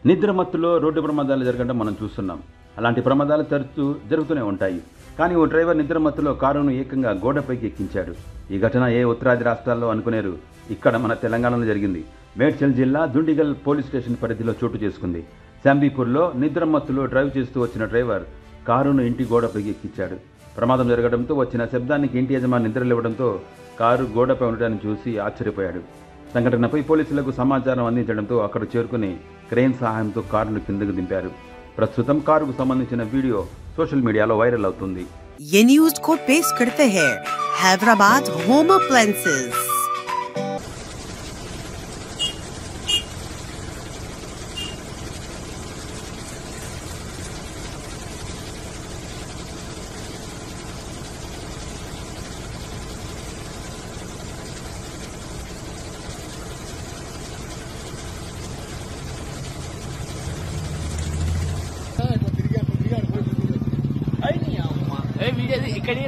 నిద్రమత్తులో road ప్రమాదాలు జరగడం మనం చూస్తున్నాం. అలాంటి ప్రమాదాలు తరచూ జరుగుతూనే ఉంటాయి. కానీ ఓ డ్రైవర్ నిద్రమత్తులో కారును ఏకంగా గోడపైకి ఎక్కించాడు. ఈ ఘటన ఏ ఉత్తరాది రాష్ట్రాల్లో అనుకునేరు, ఇక్కడ మన తెలంగాణలో జరిగింది. మేడ్చల్ జిల్లా దుండిగల్ పోలీస్ స్టేషన్ పరిధిలో చోటు చేసుకుంది. శాంబీపూర్లో నిద్రమత్తులో డ్రైవ్ చేస్తూ వచ్చిన డ్రైవర్ కారును ఇంటి గోడపైకి ఎక్కించాడు. ప్రమాదం జరగడంతో వచ్చిన శబ్దానికి ఇంటి యజమాని నిద్రలేవడంతో కారు గోడపై ఉండటాన్ని చూసి ఆశ్చర్యపోయాడు. సంఘటనపై పోలీసులకు సమాచారం అందించడంతో అక్కడ చేరుకుని క్రేన్ సహాయంతో కారును కిందకు దింపారు. ప్రస్తుతం కారుకు సంబంధించిన వీడియో సోషల్ మీడియాలో వైరల్ అవుతుంది. ये न्यूज़ को पेश करते हैं हैदराबाद होम अप्लायंसेस। వీడియో ఇక్కడ